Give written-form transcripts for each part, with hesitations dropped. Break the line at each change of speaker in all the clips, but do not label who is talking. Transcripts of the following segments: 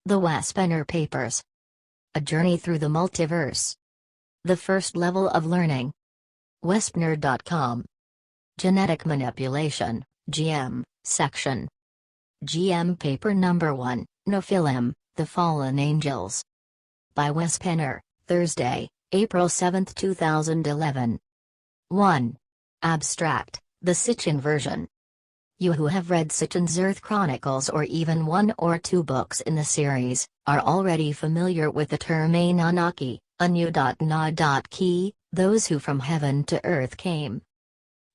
The Wespener Papers. A Journey Through the Multiverse. The First Level of Learning. Wespener.com. Genetic Manipulation, GM, Section. GM Paper Number 1, Nephilim, the Fallen Angels. By Wespener, Thursday, April 7, 2011. 1. Abstract, the Sitchin version. You who have read Sitchin's Earth Chronicles or even 1 or 2 books in the series, are already familiar with the term Anunnaki, Anu.Na.Ki, those who from heaven to earth came.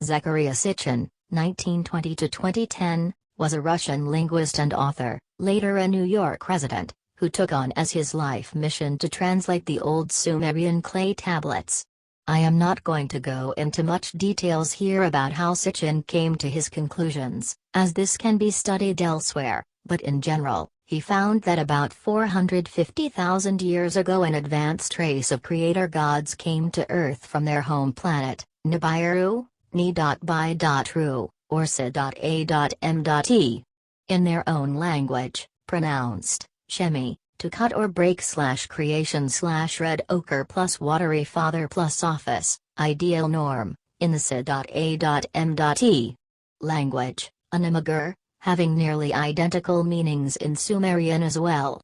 Zecharia Sitchin, 1920–2010, was a Russian linguist and author, later a New York resident, who took on as his life mission to translate the old Sumerian clay tablets. I am not going to go into much details here about how Sitchin came to his conclusions, as this can be studied elsewhere, but in general, he found that about 450,000 years ago an advanced race of creator gods came to Earth from their home planet, Nibiru, Ni.Bi.Ru, or Si.A.M.E. In their own language, pronounced Shemi, to cut or break / creation / red ochre plus watery father plus office, ideal norm, in the Si.A.M.E. language, Anamagur, having nearly identical meanings in Sumerian as well.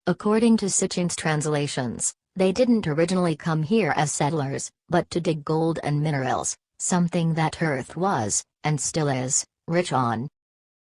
According to Sitchin's translations, they didn't originally come here as settlers, but to dig gold and minerals, something that Earth was, and still is, rich on.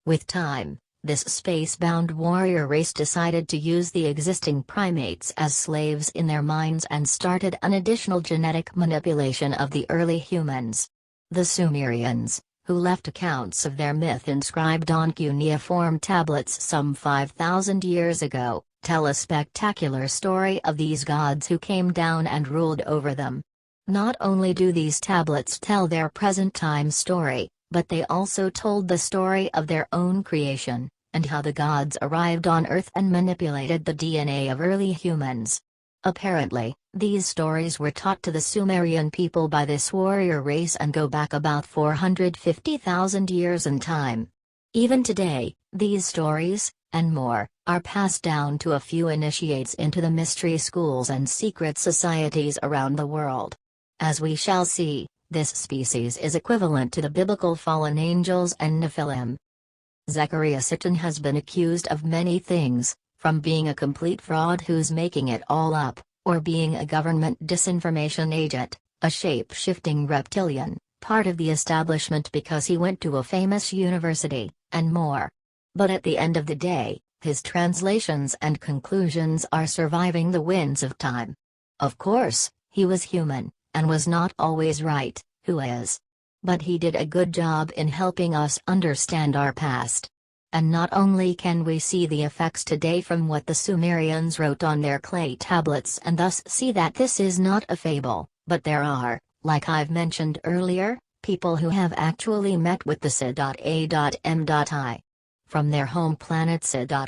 With time, this space-bound warrior race decided to use the existing primates as slaves in their minds and started an additional genetic manipulation of the early humans. The Sumerians, who left accounts of their myth inscribed on cuneiform tablets some 5,000 years ago, tell a spectacular story of these gods who came down and ruled over them. Not only do these tablets tell their present-time story, but they also told the story of their own creation, and how the gods arrived on Earth and manipulated the DNA of early humans. Apparently, these stories were taught to the Sumerian people by this warrior race and go back about 450,000 years in time. Even today, these stories, and more, are passed down to a few initiates into the mystery schools and secret societies around the world. As we shall see, this species is equivalent to the biblical fallen angels and Nephilim. Zecharia Sitchin has been accused of many things, from being a complete fraud who's making it all up, or being a government disinformation agent, a shape-shifting reptilian, part of the establishment because he went to a famous university, and more. But at the end of the day, his translations and conclusions are surviving the winds of time. Of course, he was human, and was not always right, who is. But he did a good job in helping us understand our past. And not only can we see the effects today from what the Sumerians wrote on their clay tablets and thus see that this is not a fable, but there are, like I've mentioned earlier, people who have actually met with the Si.A.M.I. from their home planet Si.A.M.E,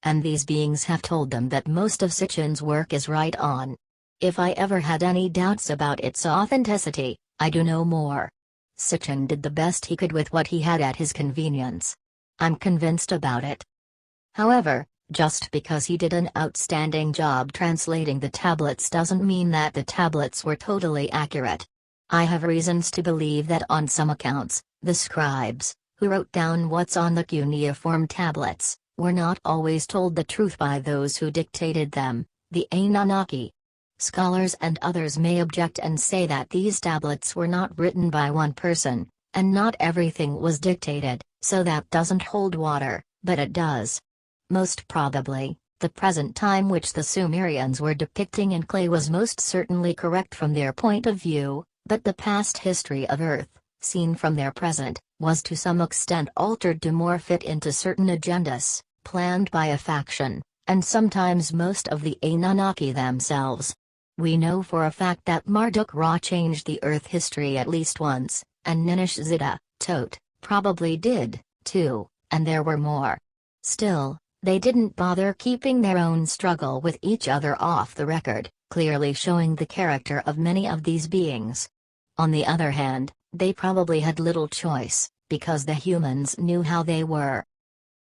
and these beings have told them that most of Sitchin's work is right on. If I ever had any doubts about its authenticity, I do no more. Sitchin did the best he could with what he had at his convenience. I'm convinced about it. However, just because he did an outstanding job translating the tablets doesn't mean that the tablets were totally accurate. I have reasons to believe that on some accounts, the scribes, who wrote down what's on the cuneiform tablets, were not always told the truth by those who dictated them, the Anunnaki. Scholars and others may object and say that these tablets were not written by one person, and not everything was dictated, so that doesn't hold water, but it does. Most probably, the present time which the Sumerians were depicting in clay was most certainly correct from their point of view, but the past history of Earth, seen from their present, was to some extent altered to more fit into certain agendas, planned by a faction, and sometimes most of the Anunnaki themselves. We know for a fact that Marduk-Ra changed the Earth history at least once, and Ninishzida, Tot, probably did, too, and there were more. Still, they didn't bother keeping their own struggle with each other off the record, clearly showing the character of many of these beings. On the other hand, they probably had little choice, because the humans knew how they were.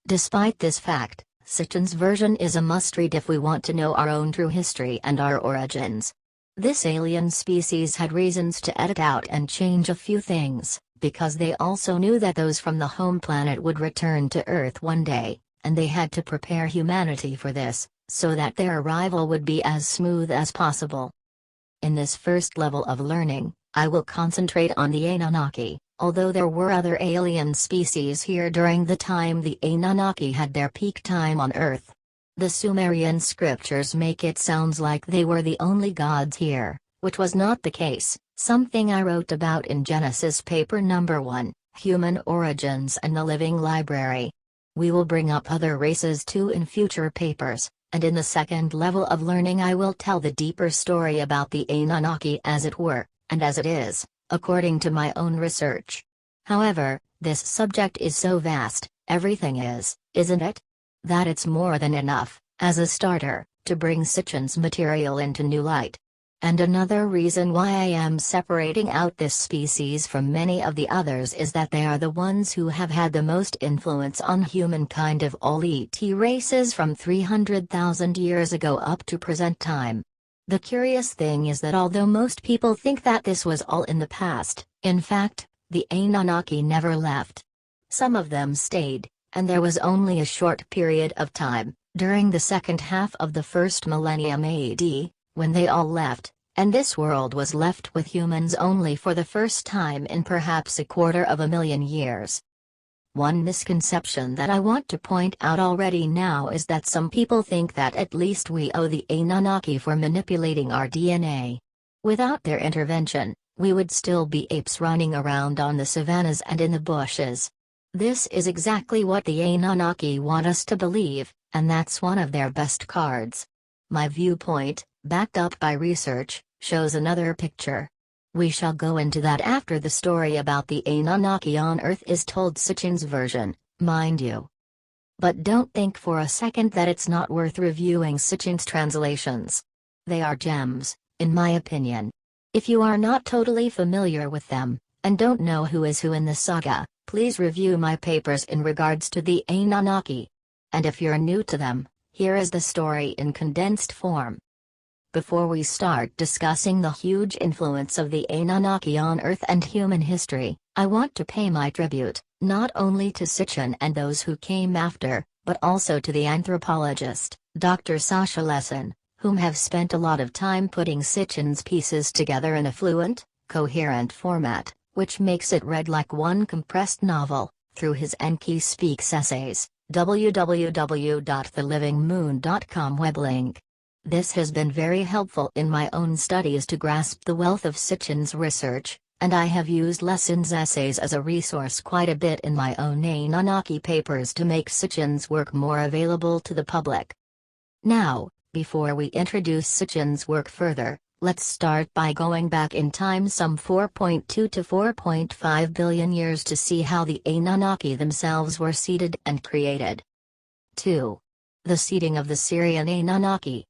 Despite this fact, Sitchin's version is a must-read if we want to know our own true history and our origins. This alien species had reasons to edit out and change a few things, because they also knew that those from the home planet would return to Earth one day, and they had to prepare humanity for this, so that their arrival would be as smooth as possible. In this first level of learning, I will concentrate on the Anunnaki, although there were other alien species here during the time the Anunnaki had their peak time on Earth. The Sumerian scriptures make it sound like they were the only gods here, which was not the case, something I wrote about in Genesis paper number 1, Human Origins and the Living Library. We will bring up other races too in future papers, and in the second level of learning I will tell the deeper story about the Anunnaki as it were, and as it is, according to my own research. However, this subject is so vast, everything is, isn't it? That it's more than enough, as a starter, to bring Sitchin's material into new light. And another reason why I am separating out this species from many of the others is that they are the ones who have had the most influence on humankind of all ET races from 300,000 years ago up to present time. The curious thing is that although most people think that this was all in the past, in fact, the Anunnaki never left. Some of them stayed, and there was only a short period of time, during the second half of the first millennium AD, when they all left, and this world was left with humans only for the first time in perhaps 250,000 years. One misconception that I want to point out already now is that some people think that at least we owe the Anunnaki for manipulating our DNA. Without their intervention, we would still be apes running around on the savannas and in the bushes. This is exactly what the Anunnaki want us to believe, and that's one of their best cards. My viewpoint, backed up by research, shows another picture. We shall go into that after the story about the Anunnaki on Earth is told Sitchin's version, mind you. But don't think for a second that it's not worth reviewing Sitchin's translations. They are gems, in my opinion. If you are not totally familiar with them, and don't know who is who in the saga, please review my papers in regards to the Anunnaki. And if you're new to them, here is the story in condensed form. Before we start discussing the huge influence of the Anunnaki on Earth and human history, I want to pay my tribute, not only to Sitchin and those who came after, but also to the anthropologist, Dr. Sasha Lessin, whom have spent a lot of time putting Sitchin's pieces together in a fluent, coherent format, which makes it read like one compressed novel, through his EnKI Speaks essays, www.thelivingmoon.com web link. This has been very helpful in my own studies to grasp the wealth of Sitchin's research, and I have used Lessin's essays as a resource quite a bit in my own Anunnaki papers to make Sitchin's work more available to the public. Now, before we introduce Sitchin's work further, let's start by going back in time some 4.2 to 4.5 billion years to see how the Anunnaki themselves were seeded and created. 2. The seeding of the Syrian Anunnaki.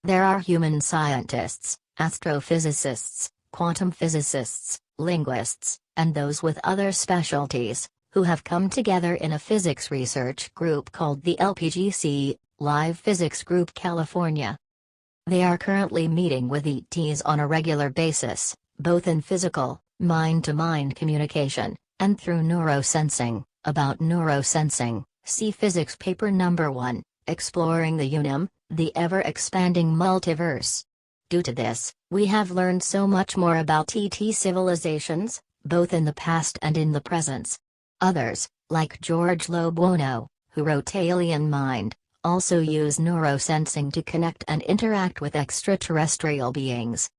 There are human scientists, astrophysicists, quantum physicists, linguists, and those with other specialties, who have come together in a physics research group called the LPGC, Live Physics Group California. They are currently meeting with ETs on a regular basis, both in physical, mind-to-mind communication, and through neurosensing. About neurosensing, see Physics Paper Number 1, Exploring the Unum, the Ever-Expanding Multiverse. Due to this, we have learned so much more about ET civilizations, both in the past and in the present. Others, like George Lobuono, who wrote Alien Mind, also use neurosensing to connect and interact with extraterrestrial beings.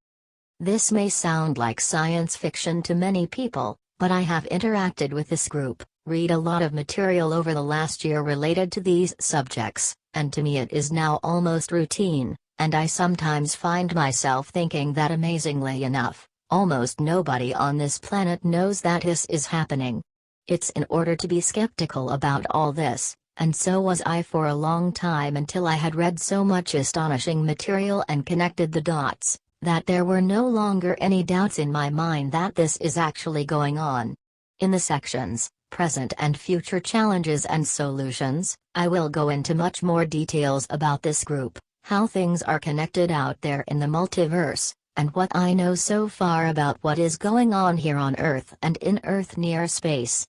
This may sound like science fiction to many people, but I have interacted with this group, read a lot of material over the last year related to these subjects, and to me it is now almost routine, and I sometimes find myself thinking that amazingly enough, almost nobody on this planet knows that this is happening. It's in order to be skeptical about all this, and so was I for a long time until I had read so much astonishing material and connected the dots, that there were no longer any doubts in my mind that this is actually going on. In the sections, present and future challenges and solutions. I will go into much more details about this group, how things are connected out there in the multiverse, and what I know so far about what is going on here on Earth and in Earth near space.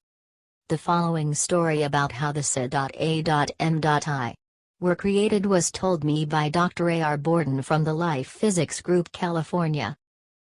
The following story about how the S.A.M.I. were created was told me by Dr. A.R. Borden from the Life Physics Group, California.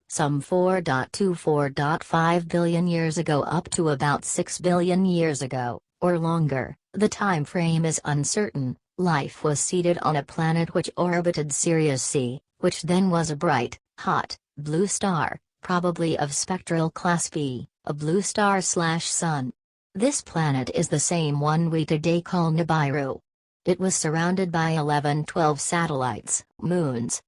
Some 4.24.5 billion years ago up to about 6 billion years ago, or longer, the time frame is uncertain, life was seeded on a planet which orbited Sirius C, which then was a bright, hot, blue star, probably of spectral class B, a blue star/sun. This planet is the same one we today call Nibiru. It was surrounded by 11-12 satellites, moons.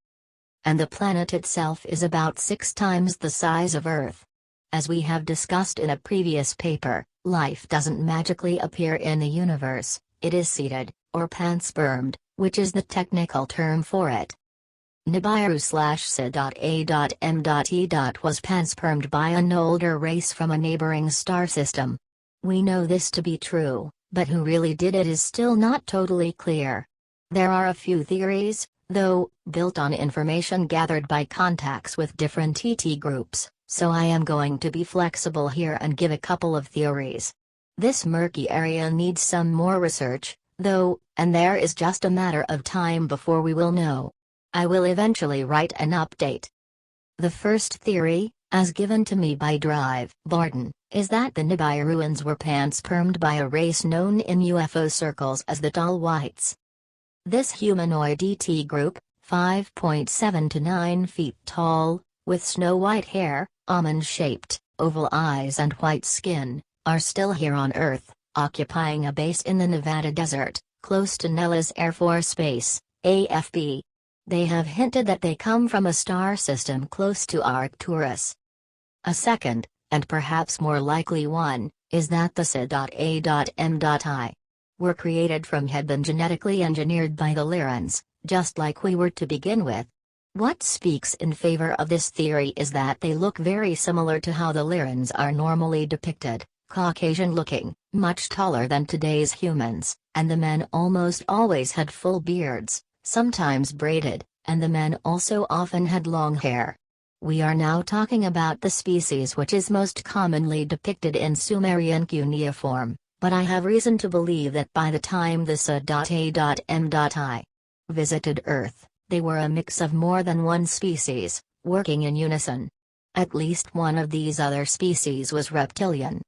And the planet itself is about 6 times the size of Earth. As we have discussed in a previous paper, life doesn't magically appear in the universe, it is seeded, or panspermed, which is the technical term for it. Nibiru/S.A.M.E. was panspermed by an older race from a neighboring star system. We know this to be true, but who really did it is still not totally clear. There are a few theories, though, built on information gathered by contacts with different ET groups, so I am going to be flexible here and give a couple of theories. This murky area needs some more research, though, and there is just a matter of time before we will know. I will eventually write an update. The first theory, as given to me by Drive Borden, is that the Nibiruans were panspermed by a race known in UFO circles as the Tall Whites. This humanoid ET group, 5.7 to 9 feet tall, with snow-white hair, almond-shaped, oval eyes and white skin, are still here on Earth, occupying a base in the Nevada desert, close to Nellis Air Force Base, AFB. They have hinted that they come from a star system close to Arcturus. A second, and perhaps more likely one, is that the S.A.M.I. were created from had been genetically engineered by the Lyrans, just like we were to begin with. What speaks in favor of this theory is that they look very similar to how the Lyrans are normally depicted, Caucasian-looking, much taller than today's humans, and the men almost always had full beards, sometimes braided, and the men also often had long hair. We are now talking about the species which is most commonly depicted in Sumerian cuneiform, but I have reason to believe that by the time the S.A.M.I. visited Earth, they were a mix of more than one species, working in unison. At least one of these other species was reptilian.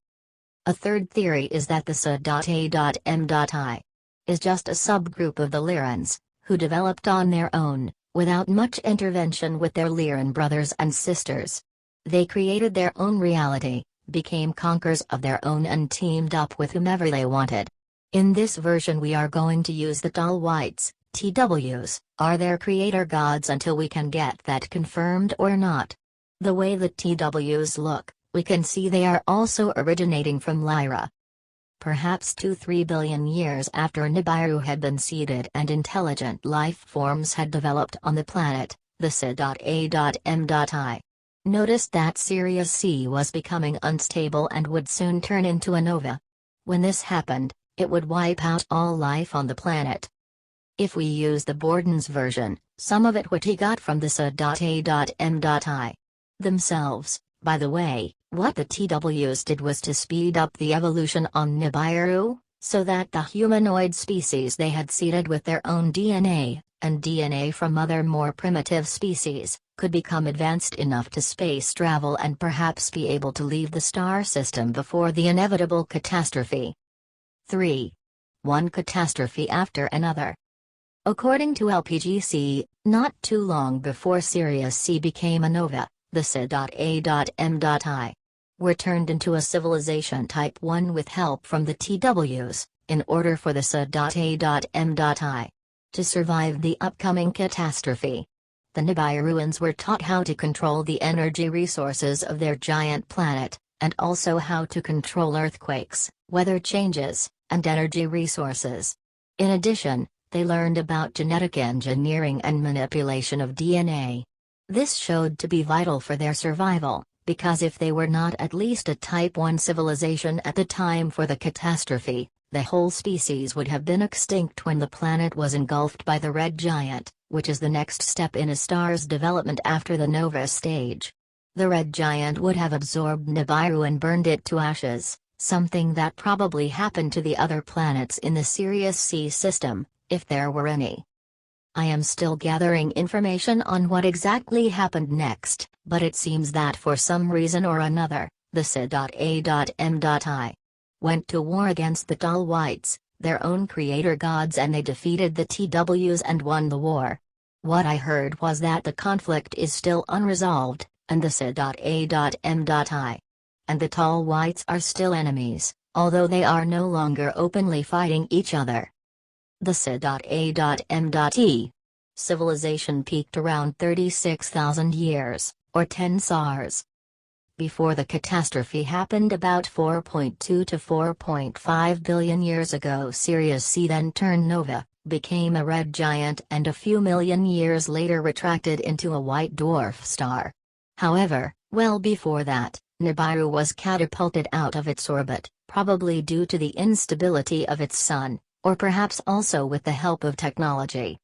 A third theory is that the S.A.M.I. is just a subgroup of the Lyrans, who developed on their own, without much intervention with their Lyran brothers and sisters. They created their own reality, became conquerors of their own and teamed up with whomever they wanted. In this version we are going to use the Tall Whites, TWs, are their creator gods until we can get that confirmed or not. The way the TWs look, we can see they are also originating from Lyra. Perhaps 2-3 billion years after Nibiru had been seeded and intelligent life forms had developed on the planet, the S.A.M.I. noticed that Sirius C was becoming unstable and would soon turn into a nova. When this happened, it would wipe out all life on the planet. If we use the Borden's version, some of it which he got from the S.A.M.I. themselves, by the way, what the TWs did was to speed up the evolution on Nibiru, so that the humanoid species they had seeded with their own DNA, and DNA from other more primitive species, could become advanced enough to space travel and perhaps be able to leave the star system before the inevitable catastrophe. 3. One catastrophe after another. According to LPGC, not too long before Sirius C became a nova, the S.A.M.I. were turned into a civilization Type 1 with help from the TWs, in order for the S.A.M.I. to survive the upcoming catastrophe. The Nibiruans were taught how to control the energy resources of their giant planet, and also how to control earthquakes, weather changes, and energy resources. In addition, they learned about genetic engineering and manipulation of DNA. This showed to be vital for their survival, because if they were not at least a Type 1 civilization at the time for the catastrophe, the whole species would have been extinct when the planet was engulfed by the red giant, which is the next step in a star's development after the nova stage. The red giant would have absorbed Nibiru and burned it to ashes, something that probably happened to the other planets in the Sirius C system, if there were any. I am still gathering information on what exactly happened next, but it seems that for some reason or another, the C.A.M.I went to war against the Tall Whites, their own creator gods, and they defeated the TWs and won the war. What I heard was that the conflict is still unresolved, and the C.A.M.I and the Tall Whites are still enemies, although they are no longer openly fighting each other. The C.A.M.E civilization peaked around 36,000 years, or 10 SARS. Before the catastrophe happened about 4.2 to 4.5 billion years ago, Sirius C then turned nova, became a red giant, and a few million years later retracted into a white dwarf star. However, well before that, Nibiru was catapulted out of its orbit, probably due to the instability of its sun, or perhaps also with the help of technology.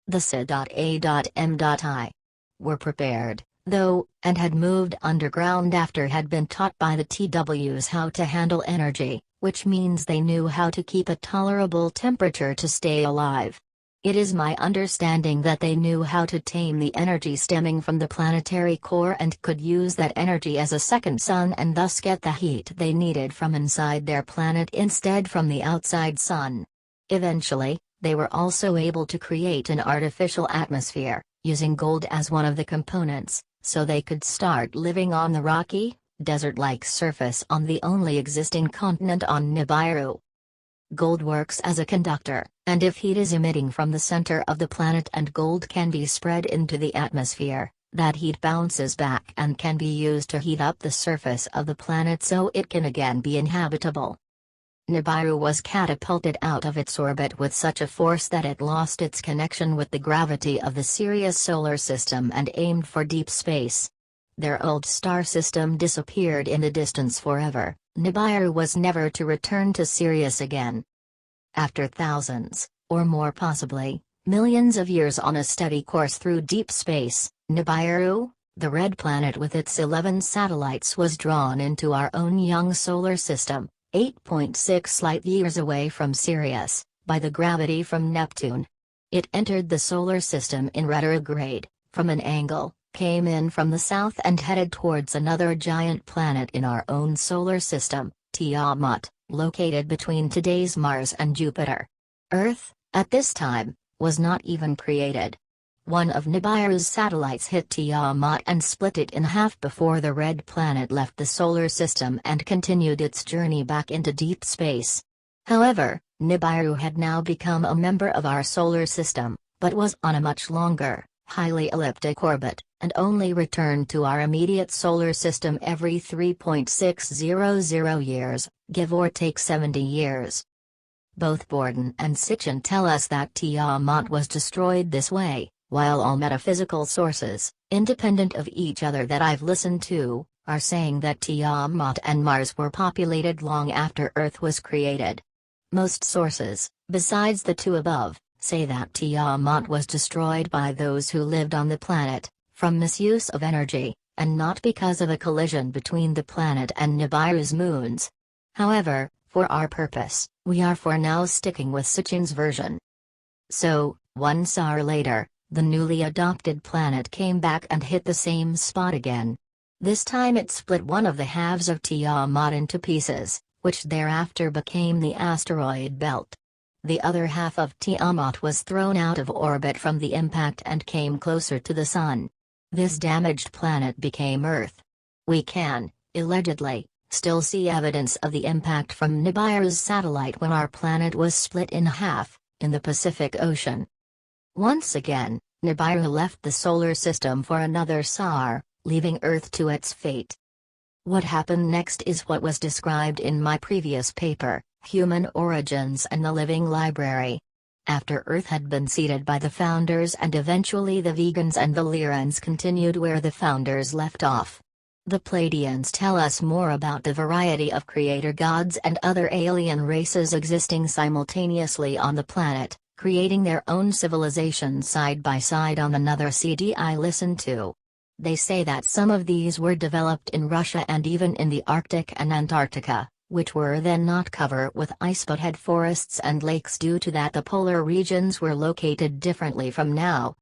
The C.A.M.I were prepared, though, and had moved underground after had been taught by the TWs how to handle energy, which means they knew how to keep a tolerable temperature to stay alive. It is my understanding that they knew how to tame the energy stemming from the planetary core and could use that energy as a second sun and thus get the heat they needed from inside their planet instead from the outside sun. Eventually, they were also able to create an artificial atmosphere, using gold as one of the components, so they could start living on the rocky, desert-like surface on the only existing continent on Nibiru. Gold works as a conductor, and if heat is emitting from the center of the planet and gold can be spread into the atmosphere, that heat bounces back and can be used to heat up the surface of the planet so it can again be inhabitable. Nibiru was catapulted out of its orbit with such a force that it lost its connection with the gravity of the Sirius solar system and aimed for deep space. Their old star system disappeared in the distance forever. Nibiru was never to return to Sirius again. After thousands, or more possibly, millions of years on a steady course through deep space, Nibiru, the red planet with its 11 satellites, was drawn into our own young solar system, 8.6 light-years away from Sirius, by the gravity from Neptune. It entered the solar system in retrograde, from an angle, came in from the south and headed towards another giant planet in our own solar system, Tiamat, located between today's Mars and Jupiter. Earth, at this time, was not even created. One of Nibiru's satellites hit Tiamat and split it in half before the red planet left the solar system and continued its journey back into deep space. However, Nibiru had now become a member of our solar system, but was on a much longer, highly elliptic orbit, and only returned to our immediate solar system every 3.600 years, give or take 70 years. Both Borden and Sitchin tell us that Tiamat was destroyed this way, while all metaphysical sources, independent of each other that I've listened to, are saying that Tiamat and Mars were populated long after Earth was created. Most sources, besides the two above, say that Tiamat was destroyed by those who lived on the planet, from misuse of energy, and not because of a collision between the planet and Nibiru's moons. However, for our purpose, we are for now sticking with Sitchin's version. So, 1 SAR later, the newly adopted planet came back and hit the same spot again. This time it split one of the halves of Tiamat into pieces, which thereafter became the asteroid belt. The other half of Tiamat was thrown out of orbit from the impact and came closer to the Sun. This damaged planet became Earth. We can, allegedly, still see evidence of the impact from Nibiru's satellite when our planet was split in half, in the Pacific Ocean. Once again, Nibiru left the solar system for another SAR, leaving Earth to its fate. What happened next is what was described in my previous paper, Human Origins and the Living Library. After Earth had been seeded by the founders and eventually the vegans and the Lyrans continued where the founders left off. The Pleiadians tell us more about the variety of creator gods and other alien races existing simultaneously on the planet, creating their own civilization side by side on another CD I listened to. They say that some of these were developed in Russia and even in the Arctic and Antarctica, which were then not covered with ice but had forests and lakes due to that the polar regions were located differently from now.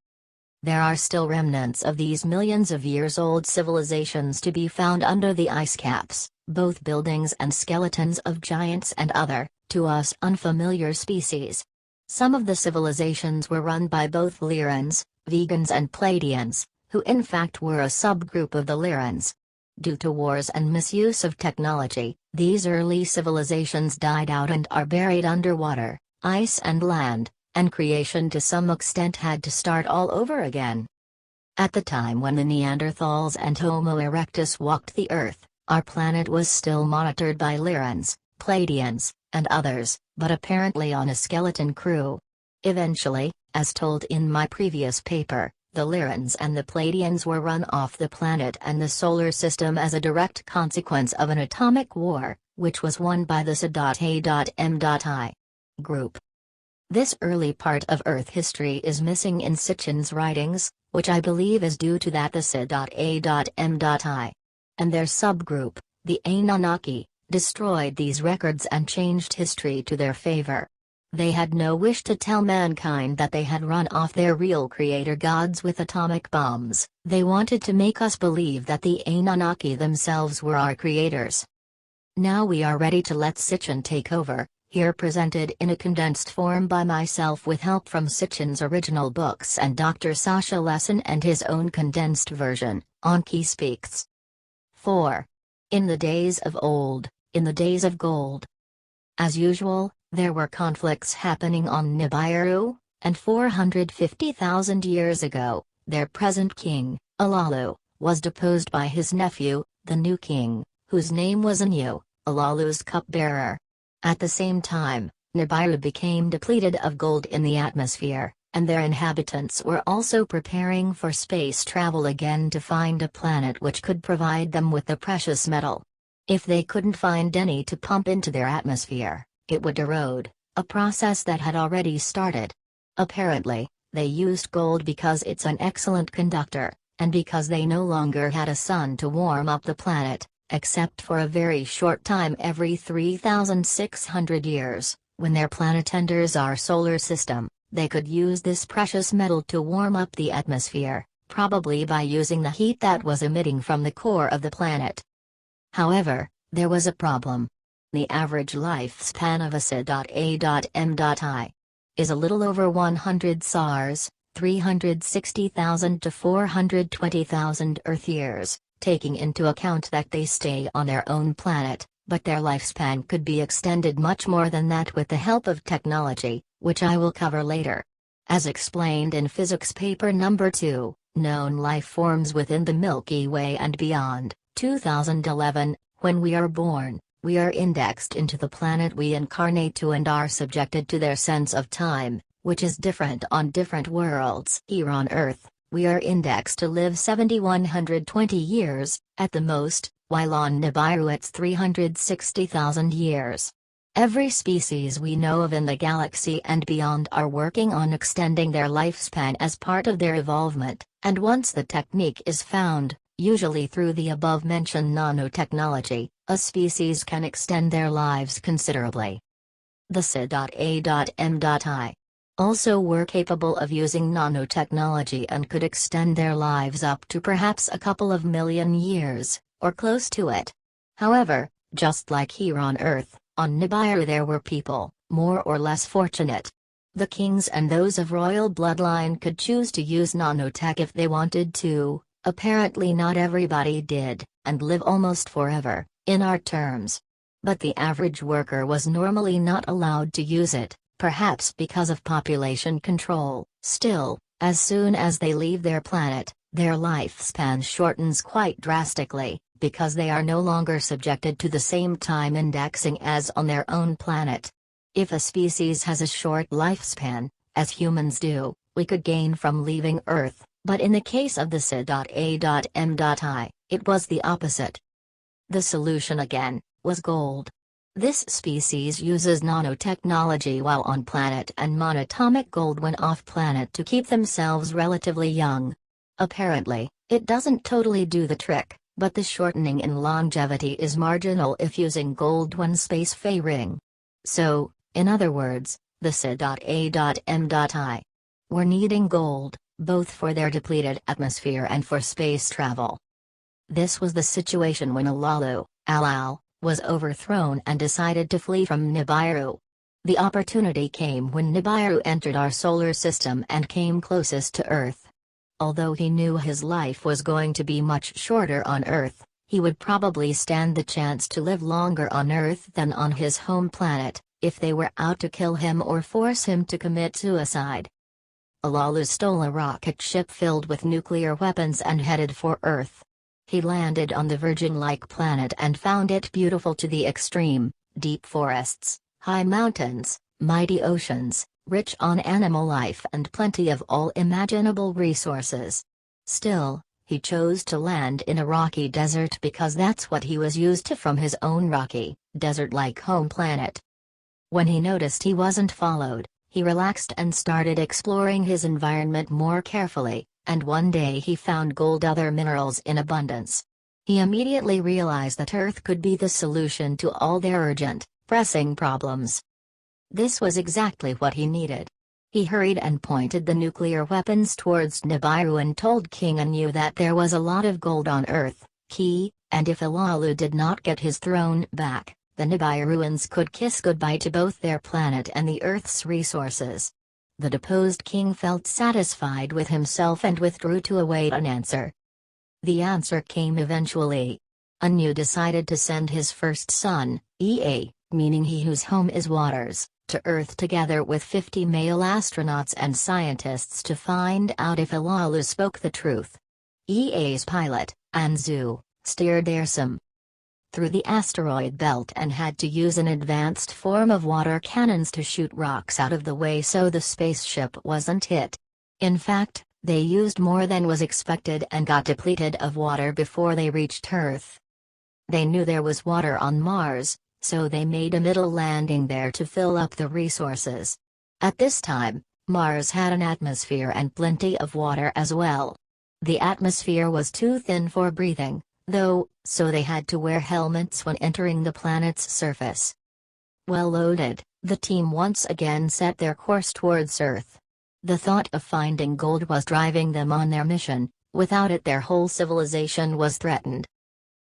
There are still remnants of these millions of years old civilizations to be found under the ice caps, both buildings and skeletons of giants and other, to us unfamiliar species. Some of the civilizations were run by both Lyrans, Vegans and Pleiadians, who in fact were a subgroup of the Lyrans. Due to wars and misuse of technology, these early civilizations died out and are buried underwater, ice and land, and creation to some extent had to start all over again. At the time when the Neanderthals and Homo erectus walked the Earth, our planet was still monitored by Lyrans, Pleiadians, and others, but apparently on a skeleton crew. Eventually, as told in my previous paper, the Lyrans and the Pleiadians were run off the planet and the solar system as a direct consequence of an atomic war, which was won by the S.A.M.I group. This early part of Earth history is missing in Sitchin's writings, which I believe is due to that the S.A.M.I and their subgroup, the Anunnaki, destroyed these records and changed history to their favor. They had no wish to tell mankind that they had run off their real creator gods with atomic bombs. They wanted to make us believe that the Anunnaki themselves were our creators. Now we are ready to let Sitchin take over, here presented in a condensed form by myself with help from Sitchin's original books and Dr. Sasha Lesson and his own condensed version, EnKI Speaks. 4. In the days of old, in the days of gold. As usual, there were conflicts happening on Nibiru, and 450,000 years ago, their present king, Alalu, was deposed by his nephew, the new king, whose name was Anu, Alalu's cupbearer. At the same time, Nibiru became depleted of gold in the atmosphere, and their inhabitants were also preparing for space travel again to find a planet which could provide them with the precious metal. If they couldn't find any to pump into their atmosphere, it would erode, a process that had already started. Apparently, they used gold because it's an excellent conductor, and because they no longer had a sun to warm up the planet, except for a very short time every 3,600 years, when their planet enters our solar system. They could use this precious metal to warm up the atmosphere, probably by using the heat that was emitting from the core of the planet. However, there was a problem. The average lifespan of a S.A.M.I is a little over 100 SARS, 360,000 to 420,000 Earth years, taking into account that they stay on their own planet, but their lifespan could be extended much more than that with the help of technology, which I will cover later. As explained in Physics Paper Number 2, Known Life Forms Within the Milky Way and Beyond, 2011, when we are born, we are indexed into the planet we incarnate to and are subjected to their sense of time, which is different on different worlds. Here on Earth, we are indexed to live 7,120 years, at the most, while on Nibiru it's 360,000 years. Every species we know of in the galaxy and beyond are working on extending their lifespan as part of their evolvement, and once the technique is found, usually through the above-mentioned nanotechnology, a species can extend their lives considerably. The S.A.M.I also were capable of using nanotechnology and could extend their lives up to perhaps a couple of million years, or close to it. However, just like here on Earth, on Nibiru there were people, more or less fortunate. The kings and those of royal bloodline could choose to use nanotech if they wanted to. Apparently not everybody did, and live almost forever, in our terms. But the average worker was normally not allowed to use it, perhaps because of population control. Still, as soon as they leave their planet, their lifespan shortens quite drastically, because they are no longer subjected to the same time indexing as on their own planet. If a species has a short lifespan, as humans do, we could gain from leaving Earth, But in the case of the SID.A.M.I, it was the opposite. The solution again was gold. This species uses nanotechnology while on planet and monatomic gold when off planet to keep themselves relatively young. Apparently, it doesn't totally do the trick, but the shortening in longevity is marginal if using gold when spacefaring. So, in other words, the SID.A.M.I were needing gold, both for their depleted atmosphere and for space travel. This was the situation when Alalu, was overthrown and decided to flee from Nibiru. The opportunity came when Nibiru entered our solar system and came closest to Earth. Although he knew his life was going to be much shorter on Earth, he would probably stand the chance to live longer on Earth than on his home planet, if they were out to kill him or force him to commit suicide. Alalu stole a rocket ship filled with nuclear weapons and headed for Earth. He landed on the virgin-like planet and found it beautiful to the extreme: deep forests, high mountains, mighty oceans, rich on animal life and plenty of all imaginable resources. Still, he chose to land in a rocky desert because that's what he was used to from his own rocky, desert-like home planet. When he noticed he wasn't followed, he relaxed and started exploring his environment more carefully, and one day he found gold and other minerals in abundance. He immediately realized that Earth could be the solution to all their urgent, pressing problems. This was exactly what he needed. He hurried and pointed the nuclear weapons towards Nibiru and told King Anu that there was a lot of gold on Earth, EnKI, and if Alalu did not get his throne back, the Nibiruans could kiss goodbye to both their planet and the Earth's resources. The deposed king felt satisfied with himself and withdrew to await an answer. The answer came eventually. Anu decided to send his first son, Ea, meaning he whose home is waters, to Earth together with 50 male astronauts and scientists to find out if Alalu spoke the truth. Ea's pilot, Anzu, steered Airsum through the asteroid belt and had to use an advanced form of water cannons to shoot rocks out of the way so the spaceship wasn't hit. In fact, they used more than was expected and got depleted of water before they reached Earth. They knew there was water on Mars, so they made a middle landing there to fill up the resources. At this time, Mars had an atmosphere and plenty of water as well. The atmosphere was too thin for breathing, though, so they had to wear helmets when entering the planet's surface. Well loaded, the team once again set their course towards Earth. The thought of finding gold was driving them on their mission. Without it their whole civilization was threatened.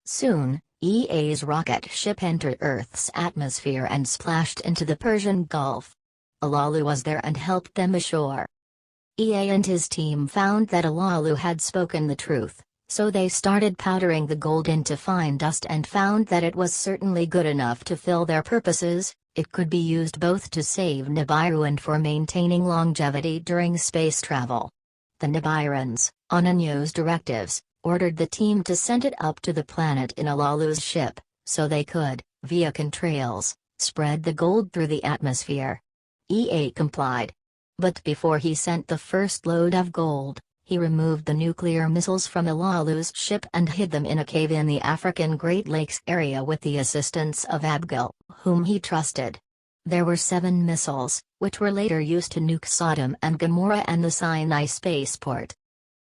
Soon, Ea's rocket ship entered Earth's atmosphere and splashed into the Persian Gulf. Alalu was there and helped them ashore. Ea and his team found that Alalu had spoken the truth, so they started powdering the gold into fine dust and found that it was certainly good enough to fill their purposes. It could be used both to save Nibiru and for maintaining longevity during space travel. The Nibirans, on Anu's directives, ordered the team to send it up to the planet in Alalu's ship, so they could, via contrails, spread the gold through the atmosphere. Ea complied. But before he sent the first load of gold, he removed the nuclear missiles from Alalu's ship and hid them in a cave in the African Great Lakes area with the assistance of Abigail, whom he trusted. There were 7 missiles, which were later used to nuke Sodom and Gomorrah and the Sinai spaceport.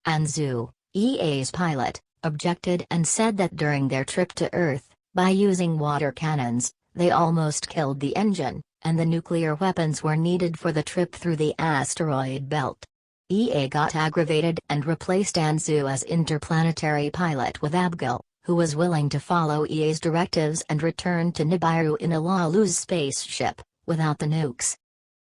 Anzu, Ea's pilot, objected and said that during their trip to Earth, by using water cannons, they almost killed the engine, and the nuclear weapons were needed for the trip through the asteroid belt. Ea got aggravated and replaced Anzu as interplanetary pilot with Abigail, who was willing to follow Ea's directives and return to Nibiru in Alalu's spaceship, without the nukes.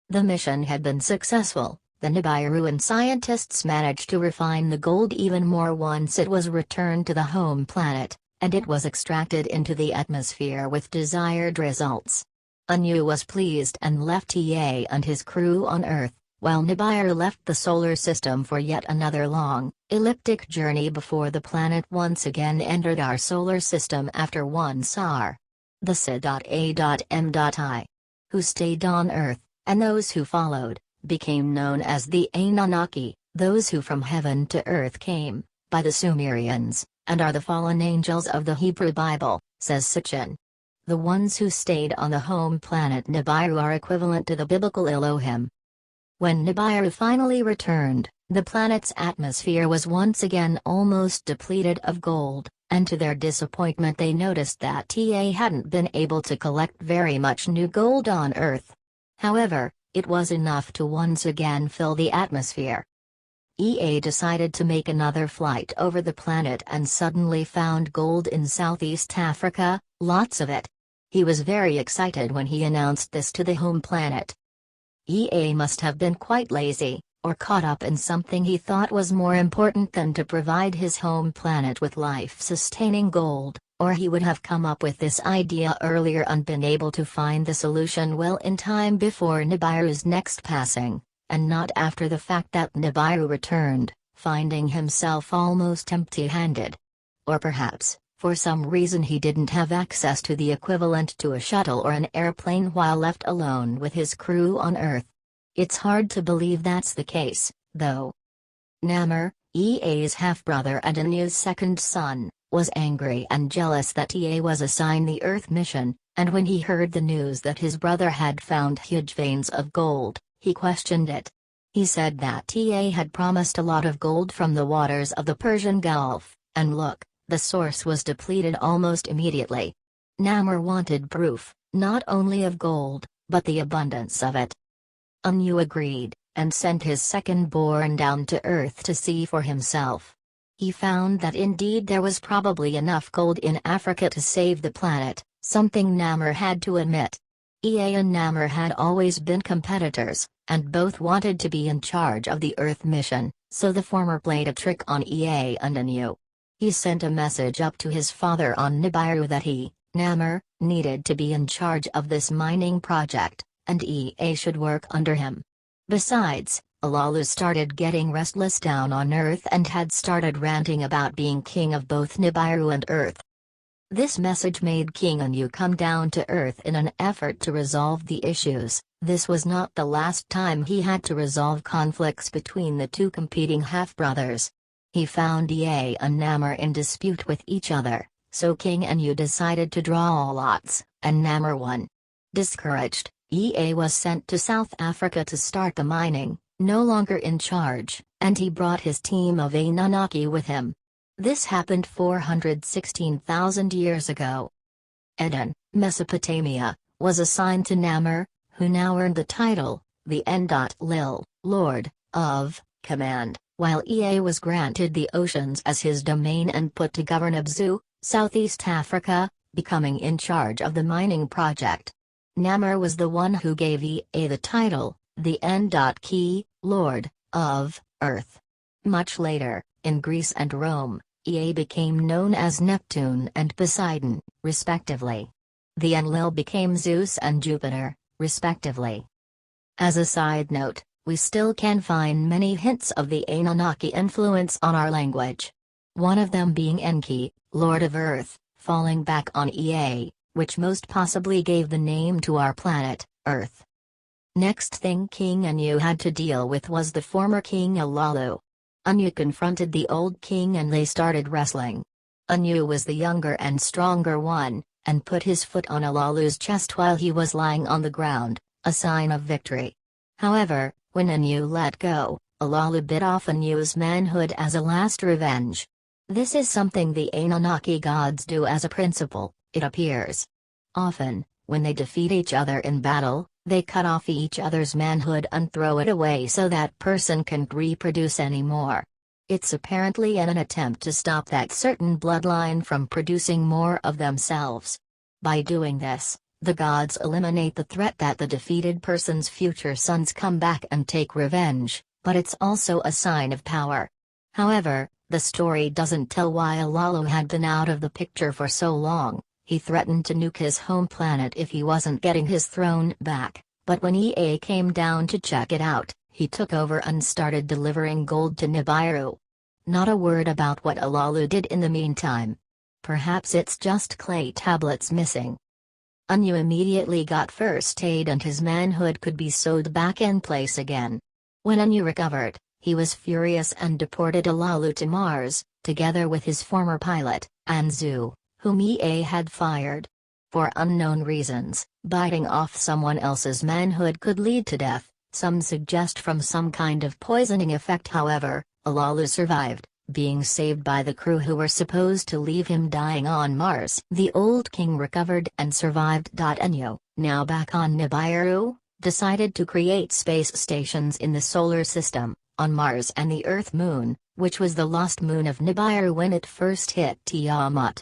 The mission had been successful. The Nibiruan scientists managed to refine the gold even more once it was returned to the home planet, and it was extracted into the atmosphere with desired results. Anu was pleased and left Ea and his crew on Earth, while Nibiru left the solar system for yet another long, elliptic journey before the planet once again entered our solar system after one SAR. The SID.A.M.I, who stayed on Earth, and those who followed, became known as the Anunnaki, those who from heaven to earth came, by the Sumerians, and are the fallen angels of the Hebrew Bible, says Sitchin. The ones who stayed on the home planet Nibiru are equivalent to the biblical Elohim. When Nibiru finally returned, the planet's atmosphere was once again almost depleted of gold, and to their disappointment they noticed that TA hadn't been able to collect very much new gold on Earth. However, it was enough to once again fill the atmosphere. EA decided to make another flight over the planet and suddenly found gold in Southeast Africa, lots of it. He was very excited when he announced this to the home planet. EA must have been quite lazy, or caught up in something he thought was more important than to provide his home planet with life-sustaining gold, or he would have come up with this idea earlier and been able to find the solution well in time before Nibiru's next passing, and not after the fact that Nibiru returned, finding himself almost empty-handed. Or perhaps, for some reason he didn't have access to the equivalent to a shuttle or an airplane while left alone with his crew on Earth. It's hard to believe that's the case, though. Namur, EA's half-brother and Anu's second son, was angry and jealous that EA was assigned the Earth mission, and when he heard the news that his brother had found huge veins of gold, he questioned it. He said that EA had promised a lot of gold from the waters of the Persian Gulf, and look, the source was depleted almost immediately. Namur wanted proof, not only of gold, but the abundance of it. Anu agreed, and sent his second-born down to Earth to see for himself. He found that indeed there was probably enough gold in Africa to save the planet, something Namur had to admit. EA and Namur had always been competitors, and both wanted to be in charge of the Earth mission, so the former played a trick on EA and Anu. He sent a message up to his father on Nibiru that he, Namur, needed to be in charge of this mining project, and EA should work under him. Besides, Alalu started getting restless down on Earth and had started ranting about being king of both Nibiru and Earth. This message made King Anu come down to Earth in an effort to resolve the issues. This was not the last time he had to resolve conflicts between the two competing half-brothers. He found EA and Namur in dispute with each other, so King Anu decided to draw lots, and Namur won. Discouraged, EA was sent to South Africa to start the mining, no longer in charge, and he brought his team of Anunnaki with him. This happened 416,000 years ago. Eden, Mesopotamia, was assigned to Namur, who now earned the title, the Enlil, Lord of Command, while EA was granted the oceans as his domain and put to govern Abzu, Southeast Africa, becoming in charge of the mining project. Namur was the one who gave EA the title, the EnKI, Lord of Earth. Much later, in Greece and Rome, EA became known as Neptune and Poseidon, respectively. The Enlil became Zeus and Jupiter, respectively. As a side note, we still can find many hints of the Anunnaki influence on our language. One of them being EnKI, Lord of Earth, falling back on EA, which most possibly gave the name to our planet, Earth. Next thing King Anu had to deal with was the former King Alalu. Anu confronted the old king and they started wrestling. Anu was the younger and stronger one, and put his foot on Alalu's chest while he was lying on the ground, a sign of victory. However, when Anu let go, Alalu bit off Anu's manhood as a last revenge. This is something the Anunnaki gods do as a principle, it appears. Often, when they defeat each other in battle, they cut off each other's manhood and throw it away so that person can't reproduce anymore. It's apparently in an attempt to stop that certain bloodline from producing more of themselves. By doing this, the gods eliminate the threat that the defeated person's future sons come back and take revenge, but it's also a sign of power. However, the story doesn't tell why Alalu had been out of the picture for so long. He threatened to nuke his home planet if he wasn't getting his throne back, but when EA came down to check it out, he took over and started delivering gold to Nibiru. Not a word about what Alalu did in the meantime. Perhaps it's just clay tablets missing. Anu immediately got first aid and his manhood could be sewed back in place again. When Anu recovered, he was furious and deported Alalu to Mars, together with his former pilot, Anzu, whom EA had fired. For unknown reasons, biting off someone else's manhood could lead to death, some suggest from some kind of poisoning effect. However, Alalu survived, being saved by the crew who were supposed to leave him dying on Mars. The old king recovered and survived. Enyo, now back on Nibiru, decided to create space stations in the solar system, on Mars and the Earth moon, which was the lost moon of Nibiru when it first hit Tiamat.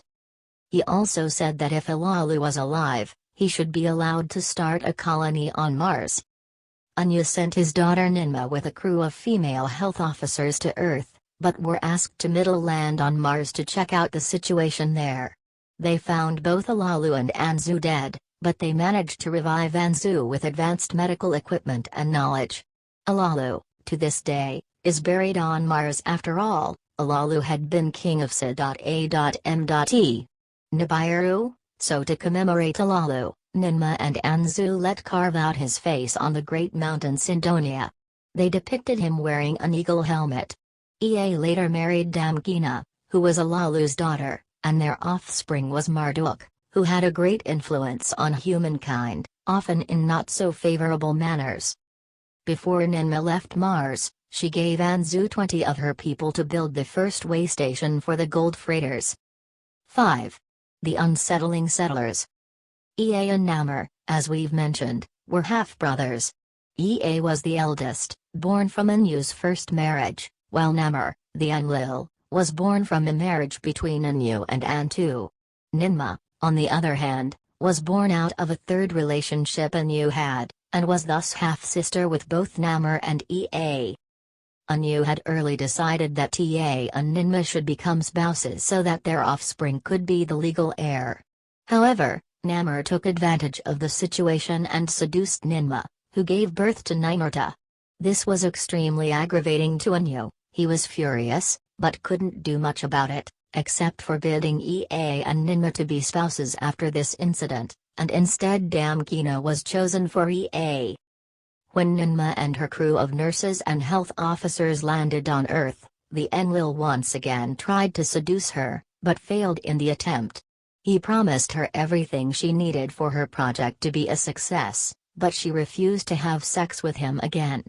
He also said that if Alalu was alive, he should be allowed to start a colony on Mars. Anu sent his daughter Ninma with a crew of female health officers to Earth, but were asked to middle land on Mars to check out the situation there. They found both Alalu and Anzu dead, but they managed to revive Anzu with advanced medical equipment and knowledge. Alalu, to this day, is buried on Mars. After all, Alalu had been king of S.A.M.E. Nibiru, so to commemorate Alalu, Ninma and Anzu let carve out his face on the Great Mountain Sindonia. They depicted him wearing an eagle helmet. Ea later married Damkina, who was Alalu's daughter, and their offspring was Marduk, who had a great influence on humankind, often in not-so-favorable manners. Before Ninma left Mars, she gave Anzu 20 of her people to build the first way station for the gold freighters. 5. The unsettling settlers. Ea and Namur, as we've mentioned, were half-brothers. Ea was the eldest, born from Anu's first marriage, while Namur, the Enlil, was born from a marriage between Anu and Antu. Ninma, on the other hand, was born out of a third relationship Anu had, and was thus half-sister with both Namur and Ea. Anu had early decided that Ea and Ninma should become spouses so that their offspring could be the legal heir. However, Namur took advantage of the situation and seduced Ninma, who gave birth to Ninurta. This was extremely aggravating to Anu. He was furious, but couldn't do much about it, except forbidding Ea and Ninma to be spouses after this incident, and instead Damkina was chosen for Ea. When Ninma and her crew of nurses and health officers landed on Earth, the Enlil once again tried to seduce her, but failed in the attempt. He promised her everything she needed for her project to be a success, but she refused to have sex with him again.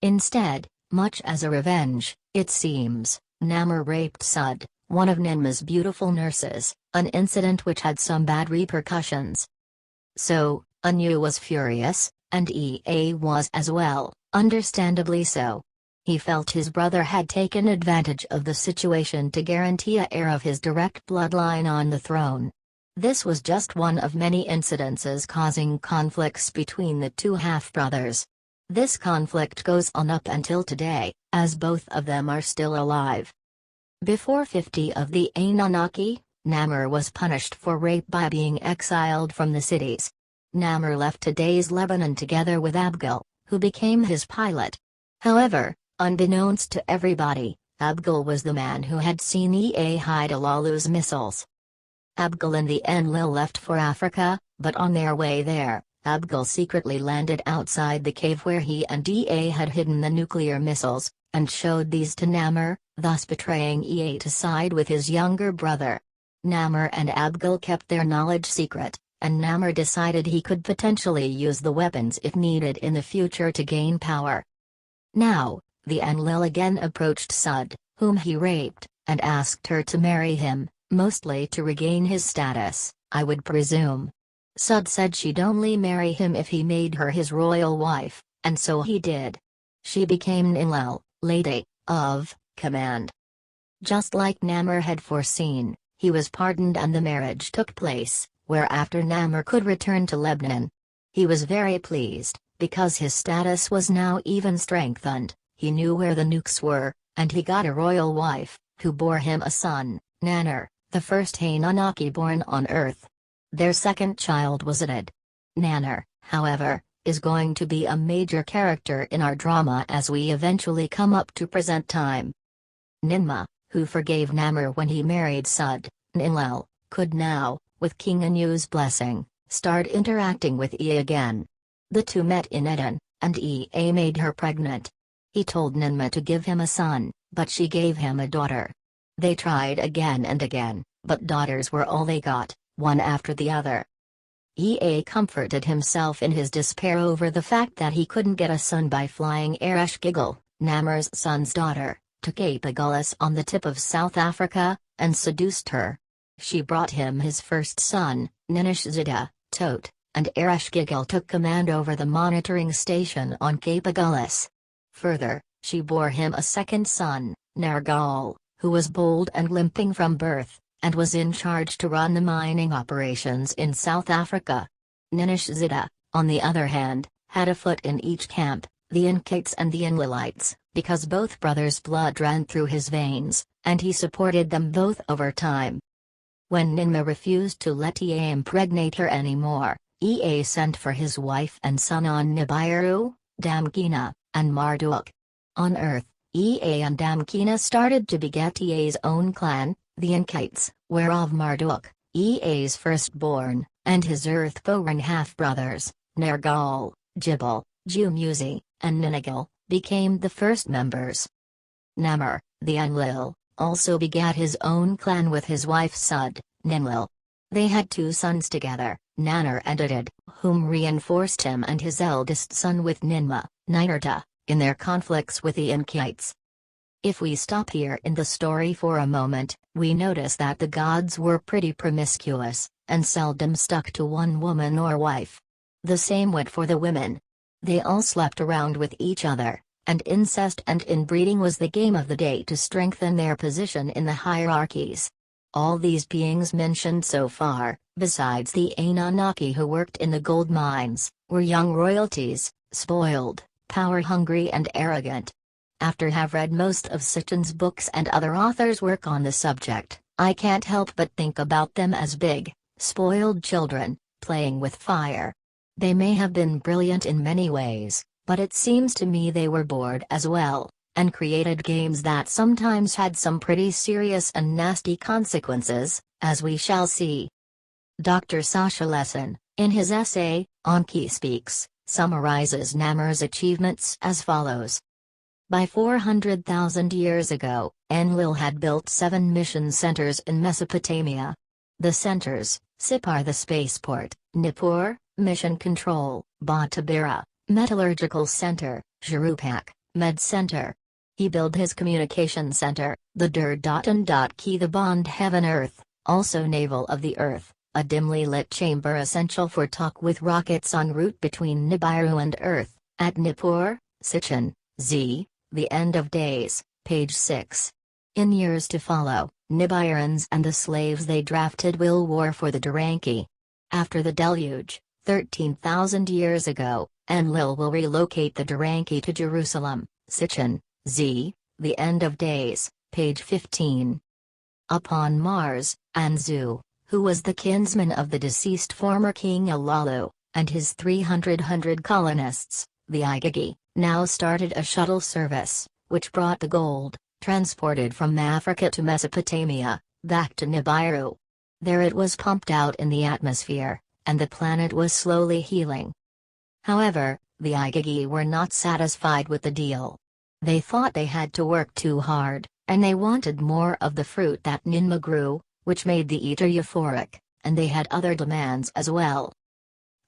Instead, much as a revenge, it seems, Namur raped Sud, one of Ninma's beautiful nurses, an incident which had some bad repercussions. So, Anu was furious, and Ea was as well, understandably so. He felt his brother had taken advantage of the situation to guarantee a heir of his direct bloodline on the throne. This was just one of many incidences causing conflicts between the two half-brothers. This conflict goes on up until today, as both of them are still alive. Before 50 of the Anunnaki, Namur was punished for rape by being exiled from the cities. Namur left today's Lebanon together with Abgul, who became his pilot. However, unbeknownst to everybody, Abgul was the man who had seen Ea hide Alalu's missiles. Abgul and the Enlil left for Africa, but on their way there, Abgul secretly landed outside the cave where he and Ea had hidden the nuclear missiles, and showed these to Namur, thus betraying Ea to side with his younger brother. Namur and Abgul kept their knowledge secret, and Namur decided he could potentially use the weapons if needed in the future to gain power. Now, the Enlil again approached Sud, whom he raped, and asked her to marry him, mostly to regain his status, I would presume. Sud said she'd only marry him if he made her his royal wife, and so he did. She became Ninlil, Lady of Command. Just like Namur had foreseen, he was pardoned and the marriage took place, whereafter Namur could return to Lebanon. He was very pleased, because his status was now even strengthened, he knew where the nukes were, and he got a royal wife, who bore him a son, Nanner, the first Anunnaki born on Earth. Their second child was Adad. Nanner, however, is going to be a major character in our drama as we eventually come up to present time. Ninma, who forgave Namur when he married Sud, Ninlil, could now, with King Anu's blessing, start interacting with Ea again. The two met in Eden, and Ea made her pregnant. He told Ninmah to give him a son, but she gave him a daughter. They tried again and again, but daughters were all they got, one after the other. Ea comforted himself in his despair over the fact that he couldn't get a son by flying Ereshkigal, Namar's son's daughter, to Cape Agulhas on the tip of South Africa, and seduced her. She brought him his first son, Ninishzida, Tot, and Ereshkigal took command over the monitoring station on Cape Agulhas. Further, she bore him a second son, Nergal, who was bold and limping from birth, and was in charge to run the mining operations in South Africa. Ninishzida, on the other hand, had a foot in each camp, the EnKites and the Enlilites, because both brothers' blood ran through his veins, and he supported them both over time. When Ninmah refused to let Ea impregnate her anymore, Ea sent for his wife and son on Nibiru, Damkina, and Marduk. On Earth, Ea and Damkina started to beget Ea's own clan, the EnKites, whereof Marduk, Ea's firstborn, and his earth-born half-brothers, Nergal, Jibal, Jumuzi, and Ninagal, became the first members. Namar, the Enlil, also begat his own clan with his wife Sud, Ninlil. They had two sons together, Nannar and Adad, whom reinforced him and his eldest son with Ninmah, Ninurta, in their conflicts with the EnKites. If we stop here in the story for a moment, we notice that the gods were pretty promiscuous, and seldom stuck to one woman or wife. The same went for the women. They all slept around with each other, and incest and inbreeding was the game of the day to strengthen their position in the hierarchies. All these beings mentioned so far, besides the Anunnaki who worked in the gold mines, were young royalties, spoiled, power-hungry and arrogant. After have read most of Sitchin's books and other authors' work on the subject, I can't help but think about them as big, spoiled children, playing with fire. They may have been brilliant in many ways, but it seems to me they were bored as well, and created games that sometimes had some pretty serious and nasty consequences, as we shall see. Dr. Sasha Lesson, in his essay, EnKI Speaks, summarizes Namar's achievements as follows. By 400,000 years ago, Enlil had built 7 mission centers in Mesopotamia. The centers, Sipar the spaceport, Nippur, mission control, Batabira, metallurgical center, Jurupak, med center. He built his communication center, the Dur.N.Ki the bond heaven-earth, also navel of the earth, a dimly lit chamber essential for talk with rockets en route between Nibiru and Earth, at Nippur, Sitchin, Z. The End of Days, page 6. In years to follow, Nibirans and the slaves they drafted will war for the Duranki. After the deluge, 13,000 years ago, Enlil will relocate the Duranki to Jerusalem, Sitchin, Z. The End of Days, page 15. Upon Mars, Anzu, who was the kinsman of the deceased former king Alalu, and his 300 colonists, the Igigi, now started a shuttle service, which brought the gold, transported from Africa to Mesopotamia, back to Nibiru. There it was pumped out in the atmosphere, and the planet was slowly healing. However, the Igigi were not satisfied with the deal. They thought they had to work too hard, and they wanted more of the fruit that Ninmah grew, which made the eater euphoric, and they had other demands as well.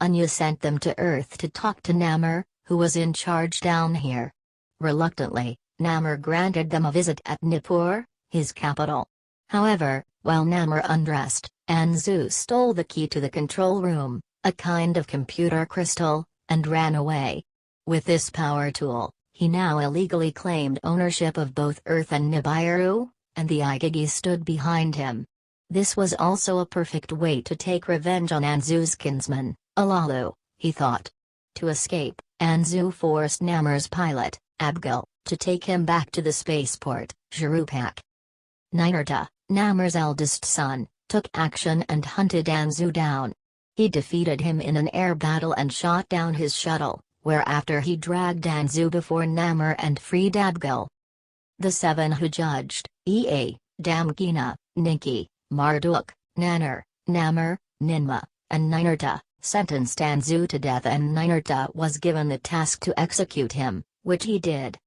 Anu sent them to Earth to talk to Namar, who was in charge down here. Reluctantly, Namar granted them a visit at Nippur, his capital. However, while Namar undressed, Anzu stole the key to the control room, a kind of computer crystal, and ran away. With this power tool, he now illegally claimed ownership of both Earth and Nibiru, and the Igigi stood behind him. This was also a perfect way to take revenge on Anzu's kinsman, Alalu, he thought. To escape, Anzu forced Namar's pilot, Abgal, to take him back to the spaceport, Jurupak. Ninurta, Namar's eldest son, took action and hunted Anzu down. He defeated him in an air battle and shot down his shuttle, whereafter he dragged Anzu before Namar and freed Abgal. The 7 who judged, Ea, Damkina, EnKi, Marduk, Nannar, Namar, Ninmah, and Ninurta, sentenced Anzu to death, and Ninurta was given the task to execute him, which he did.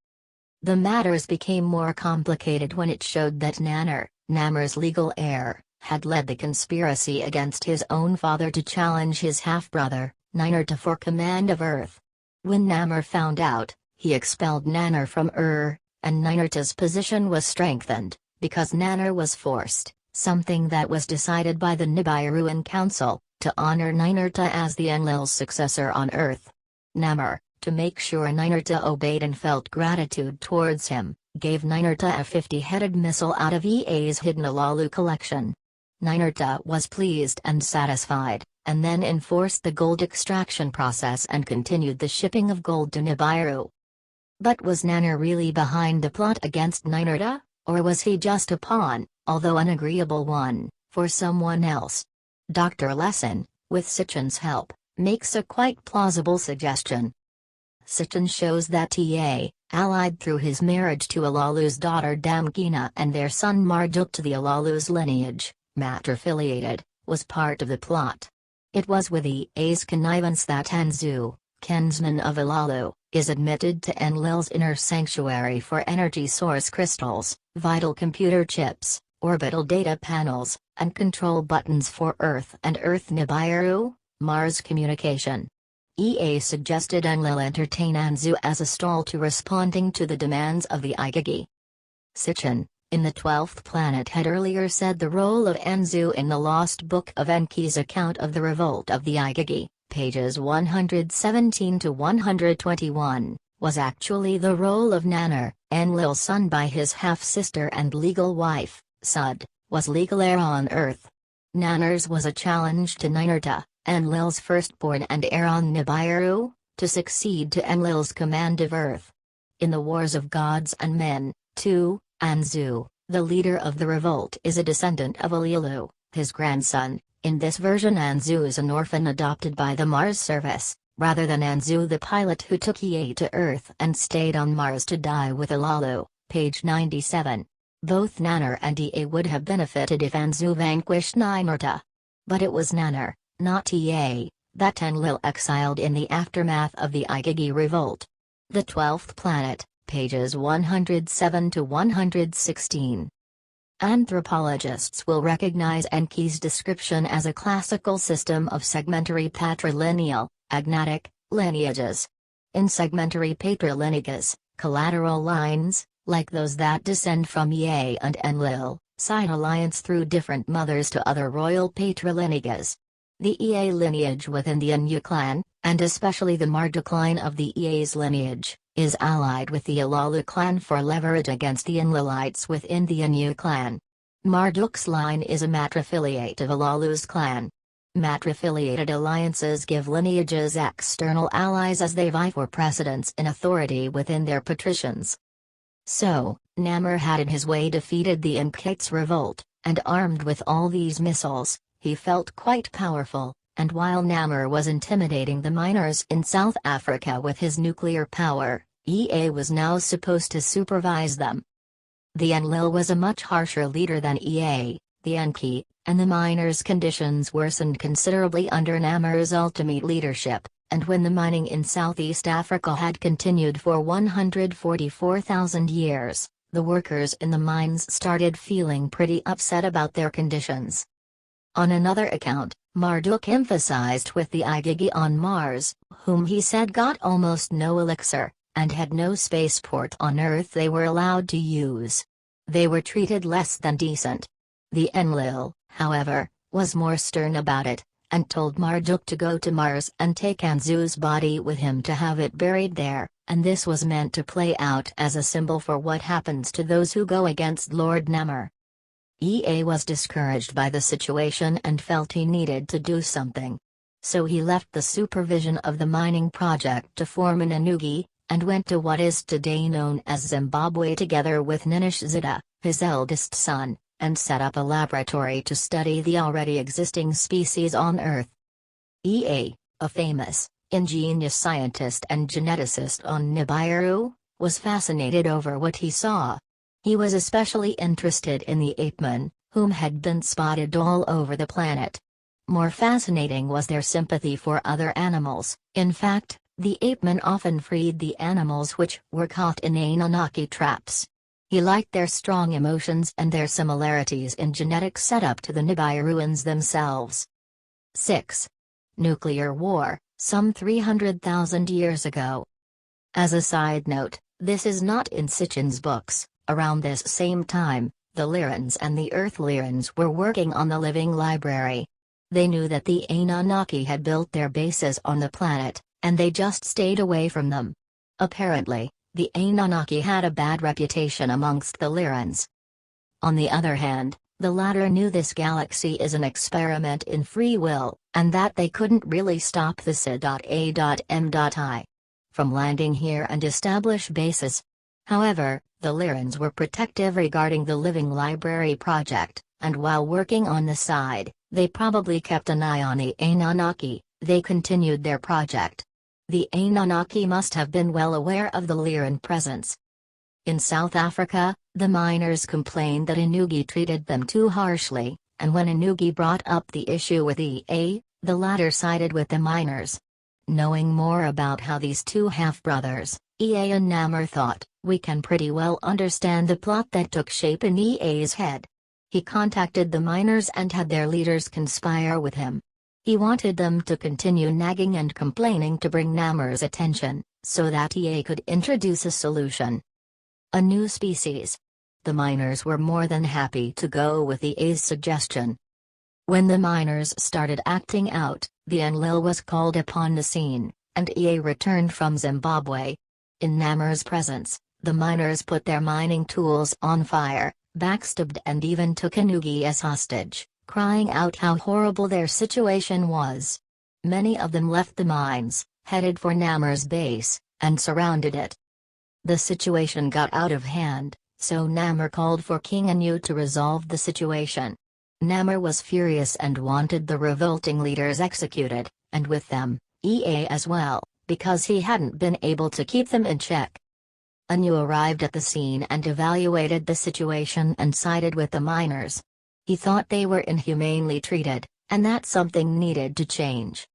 The matters became more complicated when it showed that Nammer's legal heir, had led the conspiracy against his own father to challenge his half-brother, Ninurta, for command of Earth. When Nammer found out, he expelled Nannar from and Ninurta's position was strengthened, because Nannar was forced, something that was decided by the Nibiruan Council, to honor Ninurta as the Enlil's successor on Earth. Nammer, to make sure Ninurta obeyed and felt gratitude towards him, gave Ninurta a 50-headed missile out of EA's hidden Alalu collection. Ninurta was pleased and satisfied, and then enforced the gold extraction process and continued the shipping of gold to Nibiru. But was Nannar really behind the plot against Ninurta, or was he just a pawn, although an agreeable one, for someone else? Dr. Lesson, with Sitchin's help, makes a quite plausible suggestion. Sitchin shows that Ta, allied through his marriage to Alalu's daughter Damkina and their son Marduk to the Alalu's lineage, matrifiliated, was part of the plot. It was with Ea's connivance that Anzu, kinsman of Alalu, is admitted to Enlil's inner sanctuary for energy source crystals, vital computer chips, orbital data panels, and control buttons for Earth and Earth Nibiru, Mars communication. EA suggested Enlil entertain Anzu as a stall to responding to the demands of the EnKI. Sitchin, in the 12th planet, had earlier said the role of Anzu in the Lost Book of EnKi's account of the revolt of the EnKI, pages 117 to 121, was actually the role of Nannar, Enlil's son by his half-sister and legal wife, Sud, was legal heir on Earth. Nannar's was a challenge to Ninurta, Enlil's firstborn and heir on Nibiru, to succeed to Enlil's command of Earth. In the Wars of Gods and Men, too, Anzu, the leader of the revolt, is a descendant of Alilu, his grandson. In this version Anzu is an orphan adopted by the Mars service, rather than Anzu the pilot who took Ea to Earth and stayed on Mars to die with Alalu, page 97. Both Nannar and Ea would have benefited if Anzu vanquished Ninurta. But it was Nannar, not Ea, that Enlil exiled in the aftermath of the EnKi revolt. The 12th planet, pages 107 to 116. Anthropologists will recognize EnKi's description as a classical system of segmentary patrilineal, agnatic, lineages. In segmentary patrilineages, collateral lines, like those that descend from Ea and Enlil, sign alliance through different mothers to other royal patrilineages. The Ea lineage within the Anu clan, and especially the Marduk line of the Ea's lineage, is allied with the Alalu clan for leverage against the Enlilites within the Anu clan. Marduk's line is a matrifiliate of Alalu's clan. Matrifiliated alliances give lineages external allies as they vie for precedence in authority within their patricians. So, Nammer had in his way defeated the EnKi's revolt, and armed with all these missiles, he felt quite powerful, and while Nammer was intimidating the miners in South Africa with his nuclear power, Ea was now supposed to supervise them. The Enlil was a much harsher leader than Ea, the EnKi, and the miners' conditions worsened considerably under Nammer's ultimate leadership, and when the mining in Southeast Africa had continued for 144,000 years, the workers in the mines started feeling pretty upset about their conditions. On another account, Marduk emphasized with the EnKi on Mars, whom he said got almost no elixir, and had no spaceport on Earth they were allowed to use. They were treated less than decent. The Enlil, however, was more stern about it, and told Marduk to go to Mars and take Anzu's body with him to have it buried there, and this was meant to play out as a symbol for what happens to those who go against Lord Nammer. Ea was discouraged by the situation and felt he needed to do something. So he left the supervision of the mining project to form an Anunnaki, and went to what is today known as Zimbabwe together with Ninishzida, his eldest son, and set up a laboratory to study the already existing species on Earth. Ea, a famous, ingenious scientist and geneticist on Nibiru, was fascinated over what he saw. He was especially interested in the apemen, whom had been spotted all over the planet. More fascinating was their sympathy for other animals. In fact, The ape-man often freed the animals which were caught in Anunnaki traps. He liked their strong emotions and their similarities in genetic setup to the Nibiruans themselves. 6. Nuclear war, some 300,000 years ago. As a side note, this is not in Sitchin's books. Around this same time, the Lyrans and the Earth Lyrans were working on the living library. They knew that the Anunnaki had built their bases on the planet, and they just stayed away from them. Apparently, the Anunnaki had a bad reputation amongst the Lyrans. On the other hand, the latter knew this galaxy is an experiment in free will, and that they couldn't really stop the C.A.M.I. from landing here and establish bases. However, the Lyrans were protective regarding the Living Library project, and while working on the side, they probably kept an eye on the Anunnaki. They continued their project. The Anunnaki must have been well aware of the Lyran presence. In South Africa, the miners complained that EnKI treated them too harshly, and when EnKI brought up the issue with EA, the latter sided with the miners. Knowing more about how these two half-brothers, EA and Namor, thought, we can pretty well understand the plot that took shape in EA's head. He contacted the miners and had their leaders conspire with him. He wanted them to continue nagging and complaining to bring Namor's attention, so that EA could introduce a solution. A new species. The miners were more than happy to go with EA's suggestion. When the miners started acting out, the Enlil was called upon the scene, and EA returned from Zimbabwe. In Namor's presence, the miners put their mining tools on fire, backstabbed and even took EnKI as hostage, crying out how horrible their situation was. Many of them left the mines, headed for Namor's base, and surrounded it. The situation got out of hand, so Namor called for King Anu to resolve the situation. Namor was furious and wanted the revolting leaders executed, and with them, EA as well, because he hadn't been able to keep them in check. Anu arrived at the scene and evaluated the situation and sided with the miners. He thought they were inhumanely treated, and that something needed to change.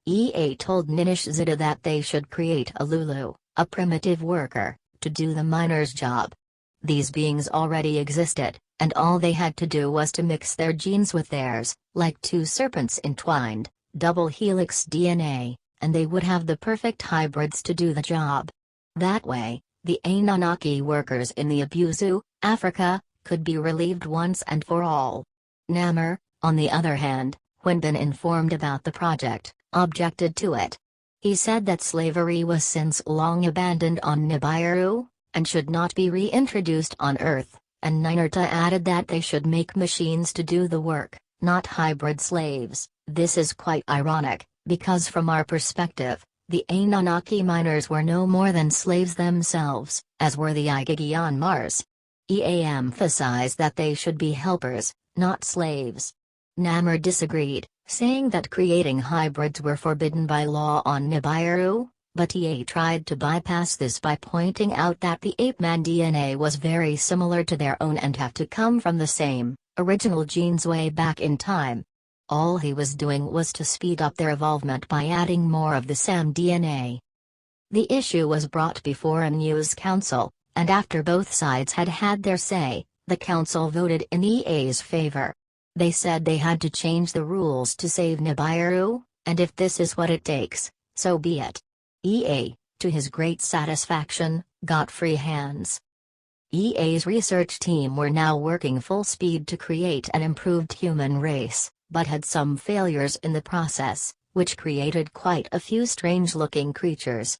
EA told Ninish Zida that they should create a Lulu, a primitive worker, to do the miners' job. These beings already existed, and all they had to do was to mix their genes with theirs, like two serpents entwined, double helix DNA, and they would have the perfect hybrids to do the job. That way, the Anunnaki workers in the Abuzu, Africa, could be relieved once and for all. Namor, on the other hand, when been informed about the project, objected to it. He said that slavery was since long abandoned on Nibiru, and should not be reintroduced on Earth, and Ninurta added that they should make machines to do the work, not hybrid slaves. This is quite ironic, because from our perspective, the Anunnaki miners were no more than slaves themselves, as were the EnKI on Mars. EA emphasized that they should be helpers, not slaves. Namor disagreed, saying that creating hybrids were forbidden by law on Nibiru, but EA tried to bypass this by pointing out that the ape-man DNA was very similar to their own and have to come from the same, original genes way back in time. All he was doing was to speed up their evolvement by adding more of the same DNA. The issue was brought before a news council, and after both sides had had their say, the council voted in EA's favor. They said they had to change the rules to save Nibiru, and if this is what it takes, so be it. EA, to his great satisfaction, got free hands. EA's research team were now working full speed to create an improved human race, but had some failures in the process, which created quite a few strange-looking creatures.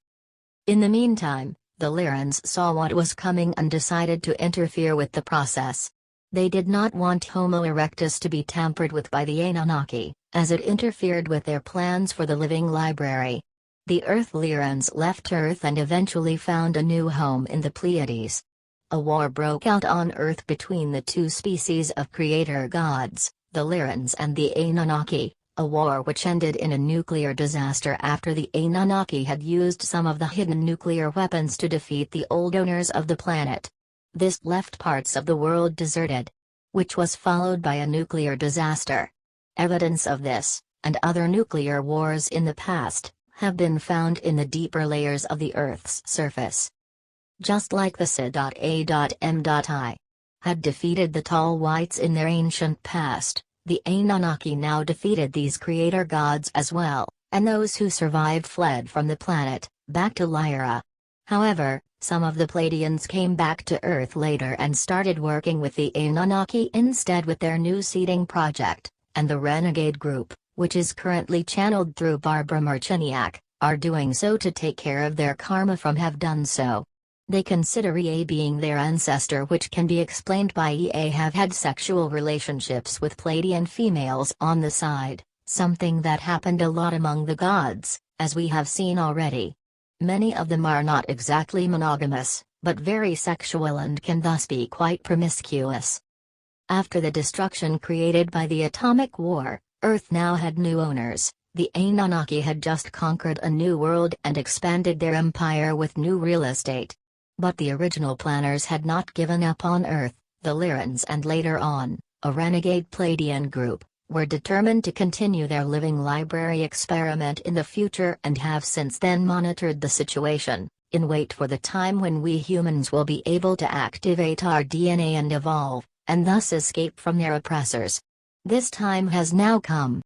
In the meantime, the Lyrans saw what was coming and decided to interfere with the process. They did not want Homo erectus to be tampered with by the Anunnaki, as it interfered with their plans for the living library. The Earth Lyrans left Earth and eventually found a new home in the Pleiades. A war broke out on Earth between the two species of creator gods, the Lyrans and the Anunnaki, a war which ended in a nuclear disaster after the Anunnaki had used some of the hidden nuclear weapons to defeat the old owners of the planet. This left parts of the world deserted, which was followed by a nuclear disaster. Evidence of this, and other nuclear wars in the past, have been found in the deeper layers of the Earth's surface. Just like the Si.A.M.I had defeated the tall whites in their ancient past, the Anunnaki now defeated these creator gods as well, and those who survived fled from the planet, back to Lyra. However, some of the Pleiadians came back to Earth later and started working with the Anunnaki instead with their new seeding project, and the Renegade Group, which is currently channeled through Barbara Marciniak, are doing so to take care of their karma from have done so. They consider Ea being their ancestor, which can be explained by Ea have had sexual relationships with Pleiadian females on the side, something that happened a lot among the gods, as we have seen already. Many of them are not exactly monogamous, but very sexual and can thus be quite promiscuous. After the destruction created by the atomic war, Earth now had new owners. The Anunnaki had just conquered a new world and expanded their empire with new real estate. But the original planners had not given up on Earth. The Lyrans and later on, a renegade Pleiadian group, were determined to continue their living library experiment in the future and have since then monitored the situation, in wait for the time when we humans will be able to activate our DNA and evolve, and thus escape from their oppressors. This time has now come.